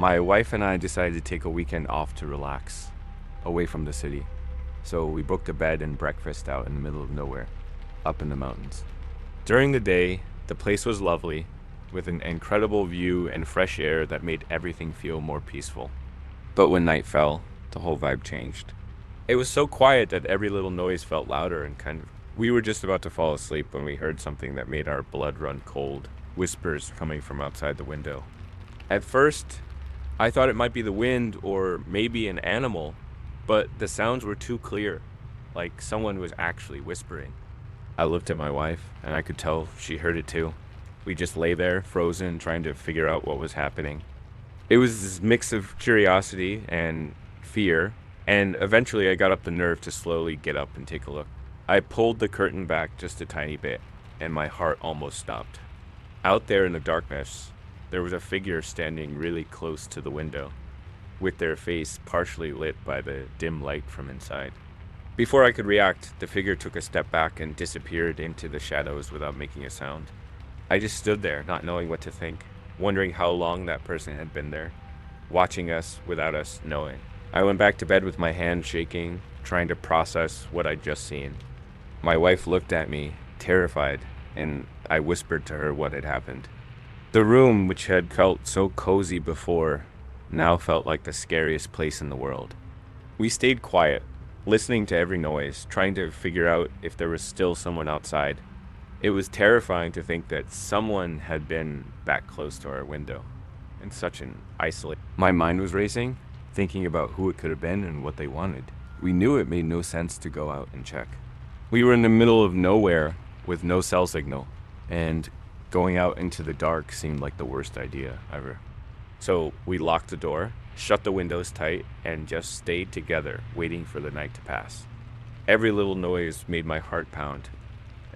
My wife and I decided to take a weekend off to relax, away from the city. So we booked a bed and breakfast out in the middle of nowhere, up in the mountains. During the day, the place was lovely, with an incredible view and fresh air that made everything feel more peaceful. But when night fell, the whole vibe changed. It was so quiet that every little noise felt louder and kind of. We were just about to fall asleep when we heard something that made our blood run cold, whispers coming from outside the window. At first, I thought it might be the wind or maybe an animal, but the sounds were too clear, like someone was actually whispering. I looked at my wife, and I could tell she heard it too. We just lay there, frozen, trying to figure out what was happening. It was this mix of curiosity and fear, and eventually I got up the nerve to slowly get up and take a look. I pulled the curtain back just a tiny bit, and my heart almost stopped. Out there in the darkness, there was a figure standing really close to the window, with their face partially lit by the dim light from inside. Before I could react, the figure took a step back and disappeared into the shadows without making a sound. I just stood there, not knowing what to think, wondering how long that person had been there, watching us without us knowing. I went back to bed with my hand shaking, trying to process what I'd just seen. My wife looked at me, terrified, and I whispered to her what had happened. The room, which had felt so cozy before, now felt like the scariest place in the world. We stayed quiet, listening to every noise, trying to figure out if there was still someone outside. It was terrifying to think that someone had been back close to our window, in such an isolation. My mind was racing, thinking about who it could have been and what they wanted. We knew it made no sense to go out and check. We were in the middle of nowhere with no cell signal, and going out into the dark seemed like the worst idea ever. So we locked the door, shut the windows tight, and just stayed together, waiting for the night to pass. Every little noise made my heart pound,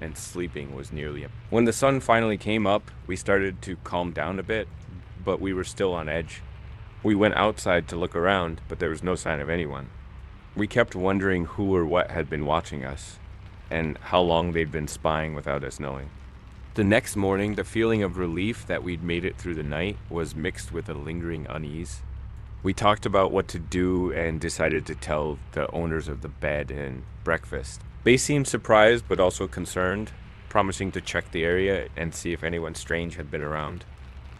and sleeping was nearly up. When the sun finally came up, we started to calm down a bit, but we were still on edge. We went outside to look around, but there was no sign of anyone. We kept wondering who or what had been watching us, and how long they'd been spying without us knowing. The next morning, the feeling of relief that we'd made it through the night was mixed with a lingering unease. We talked about what to do and decided to tell the owners of the bed and breakfast. They seemed surprised but also concerned, promising to check the area and see if anyone strange had been around.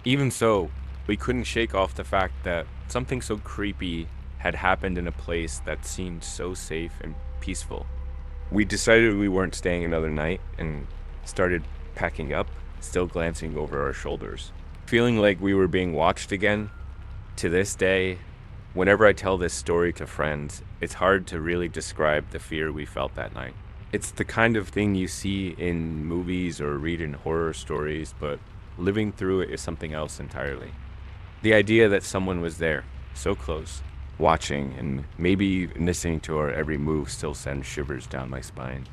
Even so, we couldn't shake off the fact that something so creepy had happened in a place that seemed so safe and peaceful. We decided we weren't staying another night and started packing up, still glancing over our shoulders. Feeling like we were being watched again. To this day, whenever I tell this story to friends, it's hard to really describe the fear we felt that night. It's the kind of thing you see in movies or read in horror stories, but living through it is something else entirely. The idea that someone was there, so close, watching, and maybe listening to our every move still sends shivers down my spine.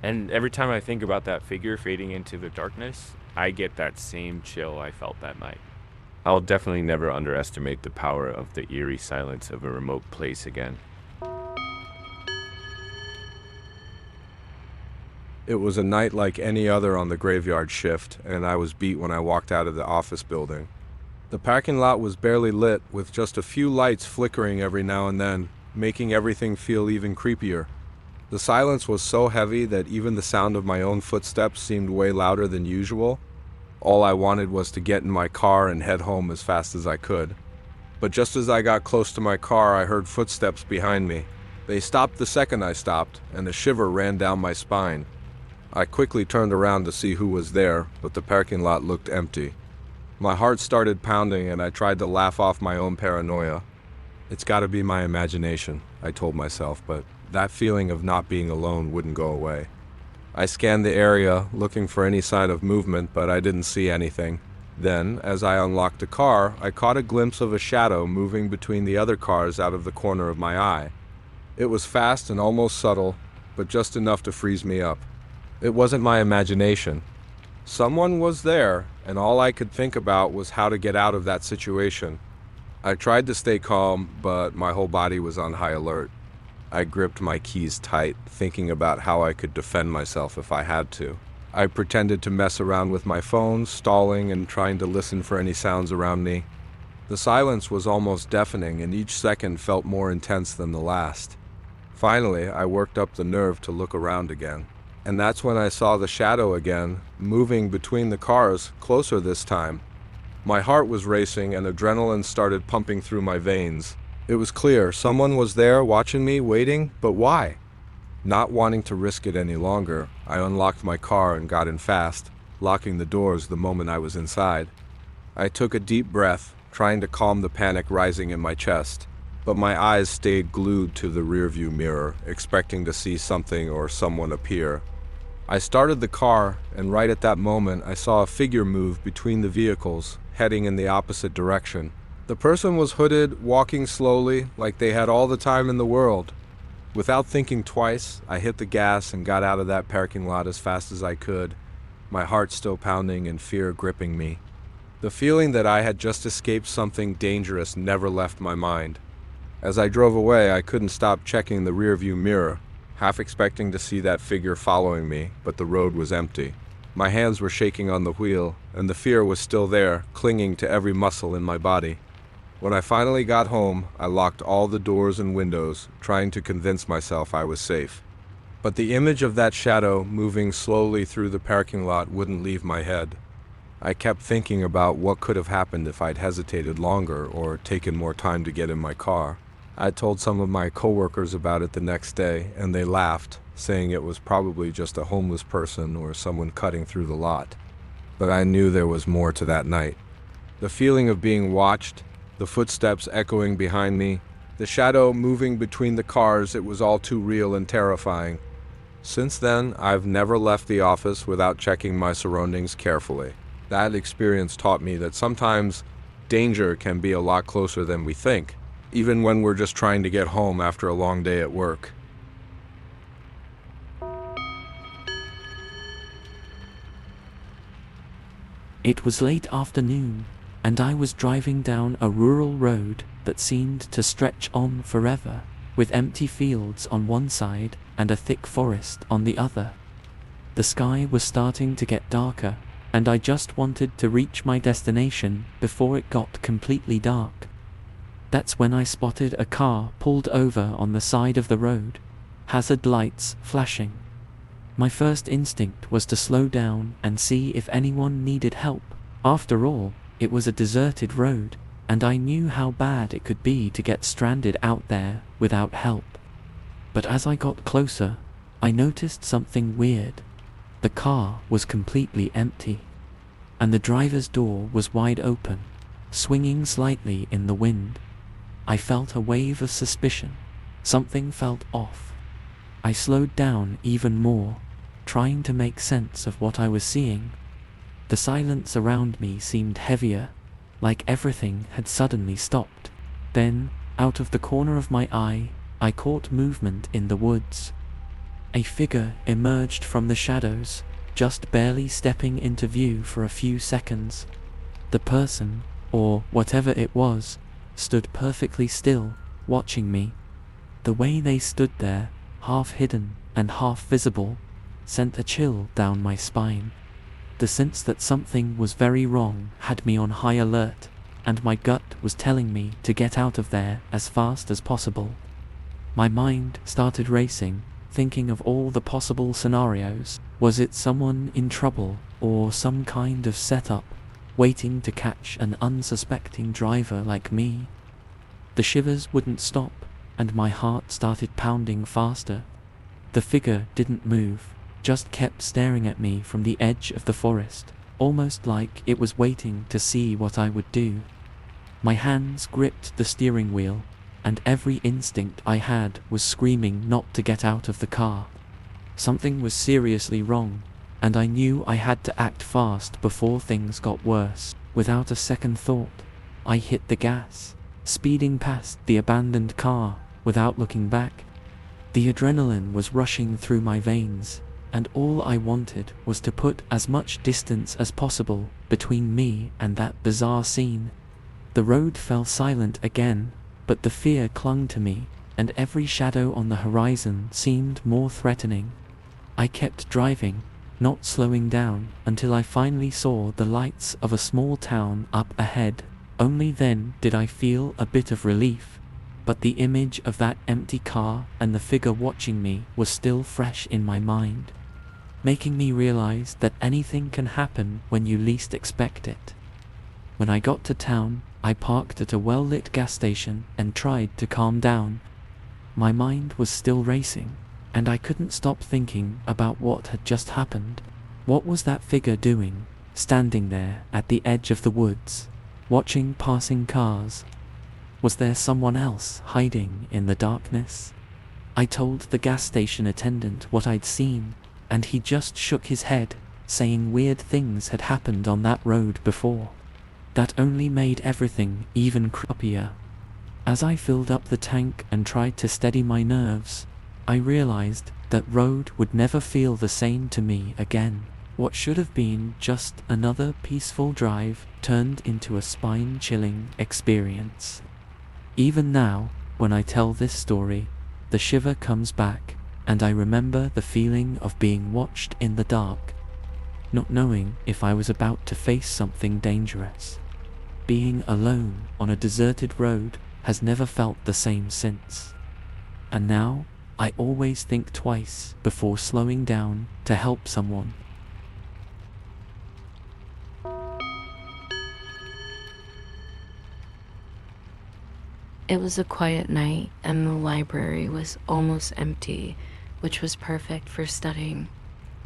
And every time I think about that figure fading into the darkness, I get that same chill I felt that night. I'll definitely never underestimate the power of the eerie silence of a remote place again. It was a night like any other on the graveyard shift, and I was beat when I walked out of the office building. The parking lot was barely lit, with just a few lights flickering every now and then, making everything feel even creepier. The silence was so heavy that even the sound of my own footsteps seemed way louder than usual. All I wanted was to get in my car and head home as fast as I could. But just as I got close to my car, I heard footsteps behind me. They stopped the second I stopped, and a shiver ran down my spine. I quickly turned around to see who was there, but the parking lot looked empty. My heart started pounding, and I tried to laugh off my own paranoia. It's gotta be my imagination, I told myself, but that feeling of not being alone wouldn't go away. I scanned the area, looking for any sign of movement, but I didn't see anything. Then, as I unlocked the car, I caught a glimpse of a shadow moving between the other cars out of the corner of my eye. It was fast and almost subtle, but just enough to freeze me up. It wasn't my imagination. Someone was there, and all I could think about was how to get out of that situation. I tried to stay calm, but my whole body was on high alert. I gripped my keys tight, thinking about how I could defend myself if I had to. I pretended to mess around with my phone, stalling and trying to listen for any sounds around me. The silence was almost deafening, and each second felt more intense than the last. Finally, I worked up the nerve to look around again. And that's when I saw the shadow again, moving between the cars, closer this time. My heart was racing and adrenaline started pumping through my veins. It was clear someone was there watching me, waiting, but why? Not wanting to risk it any longer, I unlocked my car and got in fast, locking the doors the moment I was inside. I took a deep breath, trying to calm the panic rising in my chest, but my eyes stayed glued to the rearview mirror, expecting to see something or someone appear. I started the car, and right at that moment I saw a figure move between the vehicles, heading in the opposite direction. The person was hooded, walking slowly, like they had all the time in the world. Without thinking twice, I hit the gas and got out of that parking lot as fast as I could, my heart still pounding and fear gripping me. The feeling that I had just escaped something dangerous never left my mind. As I drove away, I couldn't stop checking the rearview mirror, half expecting to see that figure following me, but the road was empty. My hands were shaking on the wheel, and the fear was still there, clinging to every muscle in my body. When I finally got home, I locked all the doors and windows, trying to convince myself I was safe. But the image of that shadow moving slowly through the parking lot wouldn't leave my head. I kept thinking about what could have happened if I'd hesitated longer or taken more time to get in my car. I told some of my coworkers about it the next day, and they laughed, saying it was probably just a homeless person or someone cutting through the lot. But I knew there was more to that night. The feeling of being watched, the footsteps echoing behind me, the shadow moving between the cars, it was all too real and terrifying. Since then, I've never left the office without checking my surroundings carefully. That experience taught me that sometimes danger can be a lot closer than we think, even when we're just trying to get home after a long day at work. It was late afternoon, and I was driving down a rural road that seemed to stretch on forever, with empty fields on one side and a thick forest on the other. The sky was starting to get darker, and I just wanted to reach my destination before it got completely dark. That's when I spotted a car pulled over on the side of the road, hazard lights flashing. My first instinct was to slow down and see if anyone needed help. After all, it was a deserted road, and I knew how bad it could be to get stranded out there without help. But as I got closer, I noticed something weird. The car was completely empty, and the driver's door was wide open, swinging slightly in the wind. I felt a wave of suspicion. Something felt off. I slowed down even more, trying to make sense of what I was seeing. The silence around me seemed heavier, like everything had suddenly stopped. Then, out of the corner of my eye, I caught movement in the woods. A figure emerged from the shadows, just barely stepping into view for a few seconds. The person, or whatever it was, stood perfectly still, watching me. The way they stood there, half hidden and half visible, sent a chill down my spine. The sense that something was very wrong had me on high alert, and my gut was telling me to get out of there as fast as possible. My mind started racing, thinking of all the possible scenarios. Was it someone in trouble, or some kind of setup, waiting to catch an unsuspecting driver like me? The shivers wouldn't stop, and my heart started pounding faster. The figure didn't move, just kept staring at me from the edge of the forest, almost like it was waiting to see what I would do. My hands gripped the steering wheel, and every instinct I had was screaming not to get out of the car. Something was seriously wrong, and I knew I had to act fast before things got worse. Without a second thought, I hit the gas, speeding past the abandoned car without looking back. The adrenaline was rushing through my veins, and all I wanted was to put as much distance as possible between me and that bizarre scene. The road fell silent again, but the fear clung to me, and every shadow on the horizon seemed more threatening. I kept driving, not slowing down, until I finally saw the lights of a small town up ahead. Only then did I feel a bit of relief, but the image of that empty car and the figure watching me was still fresh in my mind, making me realize that anything can happen when you least expect it. When I got to town, I parked at a well-lit gas station and tried to calm down. My mind was still racing, and I couldn't stop thinking about what had just happened. What was that figure doing, standing there at the edge of the woods, watching passing cars? Was there someone else hiding in the darkness? I told the gas station attendant what I'd seen, and he just shook his head, saying weird things had happened on that road before. That only made everything even creepier. As I filled up the tank and tried to steady my nerves, I realized that road would never feel the same to me again. What should have been just another peaceful drive turned into a spine-chilling experience. Even now, when I tell this story, the shiver comes back, and I remember the feeling of being watched in the dark, not knowing if I was about to face something dangerous. Being alone on a deserted road has never felt the same since. And now, I always think twice before slowing down to help someone. It was a quiet night, and the library was almost empty, which was perfect for studying.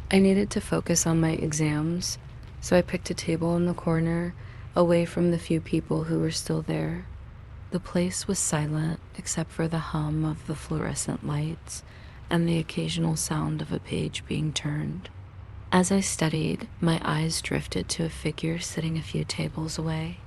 I needed to focus on my exams, so I picked a table in the corner, away from the few people who were still there. The place was silent, except for the hum of the fluorescent lights and the occasional sound of a page being turned. As I studied, my eyes drifted to a figure sitting a few tables away.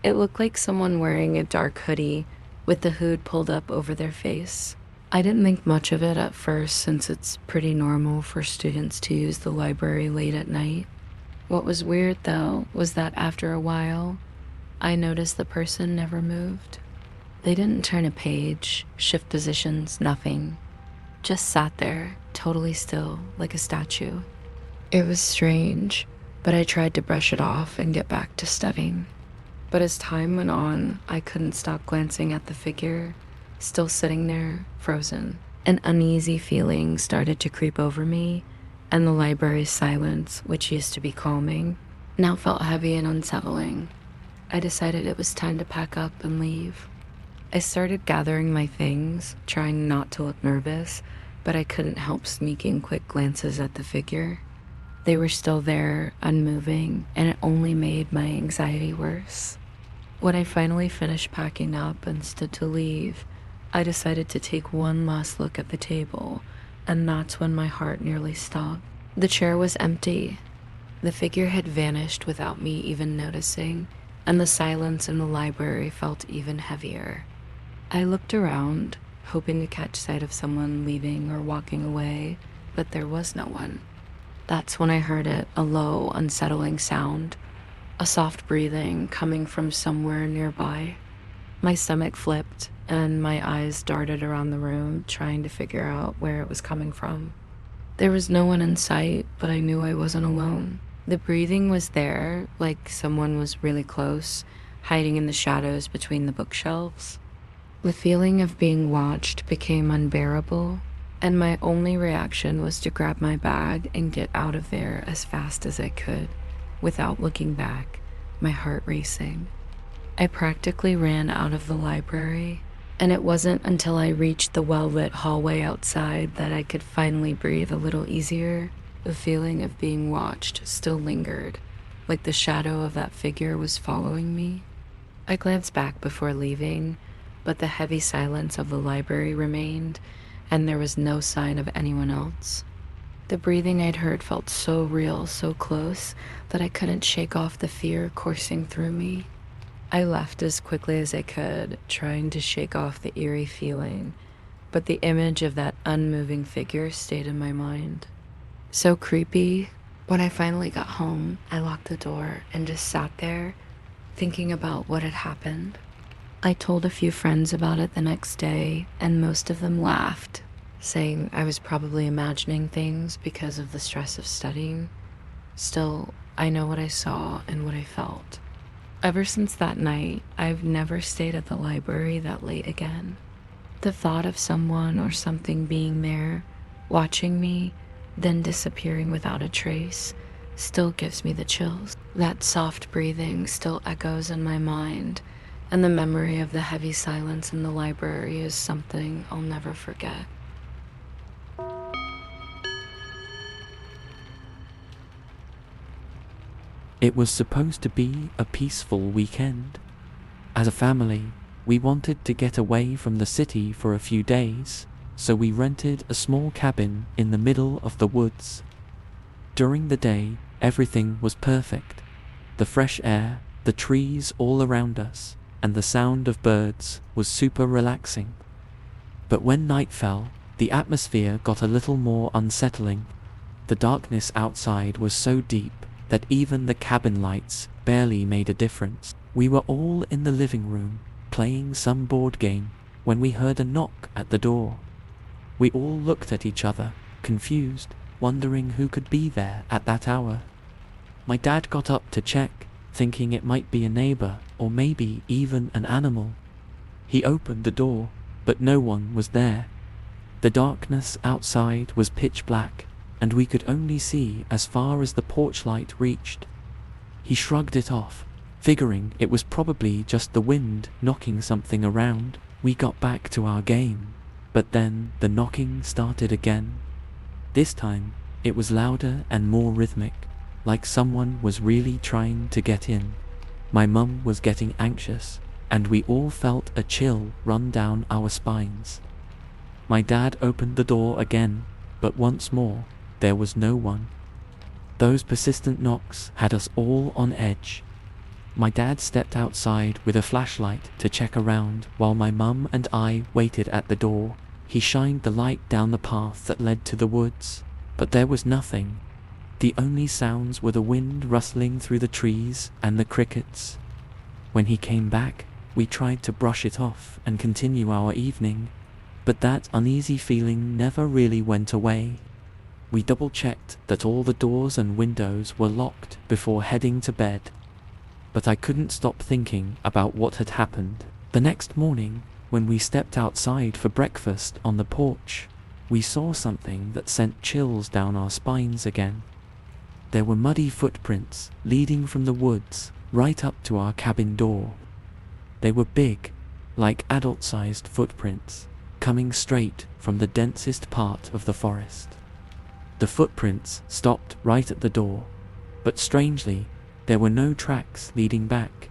It looked like someone wearing a dark hoodie, with the hood pulled up over their face. I didn't think much of it at first, since it's pretty normal for students to use the library late at night. What was weird, though, was that after a while, I noticed the person never moved. They didn't turn a page, shift positions, nothing. Just sat there, totally still, like a statue. It was strange, but I tried to brush it off and get back to studying. But as time went on, I couldn't stop glancing at the figure, still sitting there, frozen. An uneasy feeling started to creep over me, and the library's silence, which used to be calming, now felt heavy and unsettling. I decided it was time to pack up and leave. I started gathering my things, trying not to look nervous, but I couldn't help sneaking quick glances at the figure. They were still there, unmoving, and it only made my anxiety worse. When I finally finished packing up and stood to leave, I decided to take one last look at the table, and that's when my heart nearly stopped. The chair was empty. The figure had vanished without me even noticing, and the silence in the library felt even heavier. I looked around, hoping to catch sight of someone leaving or walking away, but there was no one. That's when I heard it, a low, unsettling sound, a soft breathing coming from somewhere nearby. My stomach flipped, and my eyes darted around the room, trying to figure out where it was coming from. There was no one in sight, but I knew I wasn't alone. The breathing was there, like someone was really close, hiding in the shadows between the bookshelves. The feeling of being watched became unbearable, and my only reaction was to grab my bag and get out of there as fast as I could, without looking back, my heart racing. I practically ran out of the library, and it wasn't until I reached the well-lit hallway outside that I could finally breathe a little easier. The feeling of being watched still lingered, like the shadow of that figure was following me. I glanced back before leaving, but the heavy silence of the library remained, and there was no sign of anyone else. The breathing I'd heard felt so real, so close, that I couldn't shake off the fear coursing through me. I left as quickly as I could, trying to shake off the eerie feeling, but the image of that unmoving figure stayed in my mind. So creepy. When I finally got home, I locked the door and just sat there, thinking about what had happened. I told a few friends about it the next day, and most of them laughed, saying I was probably imagining things because of the stress of studying. Still, I know what I saw and what I felt. Ever since that night, I've never stayed at the library that late again. The thought of someone or something being there, watching me, then disappearing without a trace, still gives me the chills. That soft breathing still echoes in my mind, and the memory of the heavy silence in the library is something I'll never forget. It was supposed to be a peaceful weekend. As a family, we wanted to get away from the city for a few days, so we rented a small cabin in the middle of the woods. During the day, everything was perfect. The fresh air, the trees all around us, and the sound of birds was super relaxing. But when night fell, the atmosphere got a little more unsettling. The darkness outside was so deep that even the cabin lights barely made a difference. We were all in the living room, playing some board game, when we heard a knock at the door. We all looked at each other, confused, wondering who could be there at that hour. My dad got up to check, thinking it might be a neighbor or maybe even an animal. He opened the door, but no one was there. The darkness outside was pitch black, and we could only see as far as the porch light reached. He shrugged it off, figuring it was probably just the wind knocking something around. We got back to our game, but then the knocking started again. This time, it was louder and more rhythmic, like someone was really trying to get in. My mum was getting anxious, and we all felt a chill run down our spines. My dad opened the door again, but once more, there was no one. Those persistent knocks had us all on edge. My dad stepped outside with a flashlight to check around while my mum and I waited at the door. He shined the light down the path that led to the woods, but there was nothing. The only sounds were the wind rustling through the trees and the crickets. When he came back, we tried to brush it off and continue our evening, but that uneasy feeling never really went away. We double-checked that all the doors and windows were locked before heading to bed, but I couldn't stop thinking about what had happened. The next morning, when we stepped outside for breakfast on the porch, we saw something that sent chills down our spines again. There were muddy footprints leading from the woods right up to our cabin door. They were big, like adult-sized footprints, coming straight from the densest part of the forest. The footprints stopped right at the door, but strangely, there were no tracks leading back.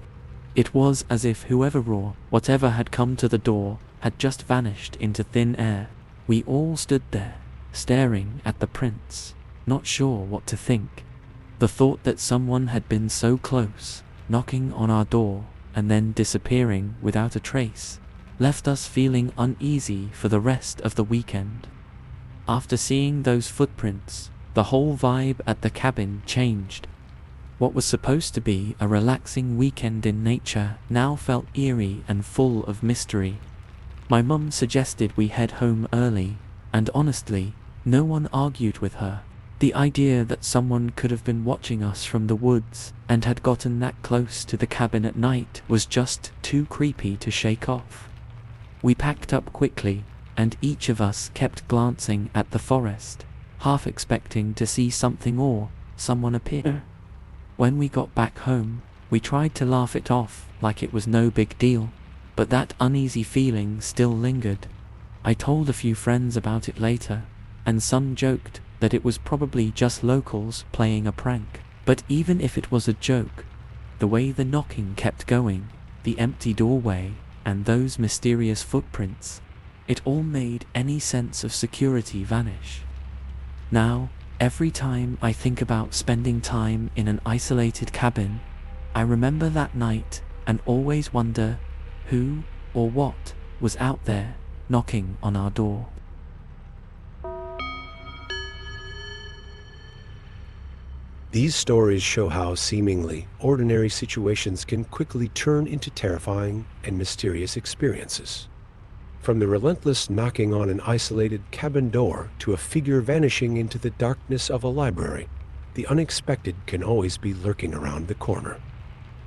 It was as if whoever or whatever had come to the door had just vanished into thin air. We all stood there, staring at the prints, not sure what to think. The thought that someone had been so close, knocking on our door, and then disappearing without a trace, left us feeling uneasy for the rest of the weekend. After seeing those footprints, the whole vibe at the cabin changed. What was supposed to be a relaxing weekend in nature now felt eerie and full of mystery. My mum suggested we head home early, and honestly, no one argued with her. The idea that someone could have been watching us from the woods and had gotten that close to the cabin at night was just too creepy to shake off. We packed up quickly, and each of us kept glancing at the forest, half expecting to see something or someone appear. When we got back home, we tried to laugh it off like it was no big deal, but that uneasy feeling still lingered. I told a few friends about it later, and some joked that it was probably just locals playing a prank. But even if it was a joke, the way the knocking kept going, the empty doorway, and those mysterious footprints, it all made any sense of security vanish. Now, every time I think about spending time in an isolated cabin, I remember that night and always wonder who or what was out there knocking on our door. These stories show how seemingly ordinary situations can quickly turn into terrifying and mysterious experiences. From the relentless knocking on an isolated cabin door to a figure vanishing into the darkness of a library, the unexpected can always be lurking around the corner.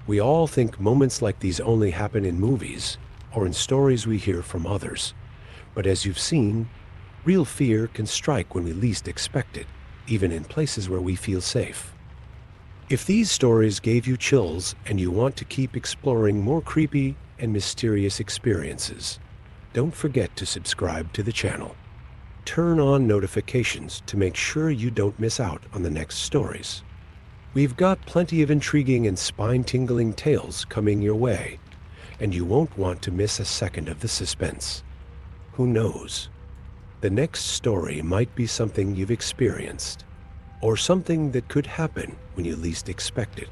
We all think moments like these only happen in movies or in stories we hear from others. But as you've seen, real fear can strike when we least expect it, even in places where we feel safe. If these stories gave you chills and you want to keep exploring more creepy and mysterious experiences, don't forget to subscribe to the channel. Turn on notifications to make sure you don't miss out on the next stories. We've got plenty of intriguing and spine-tingling tales coming your way, and you won't want to miss a second of the suspense. Who knows? The next story might be something you've experienced, or something that could happen when you least expect it.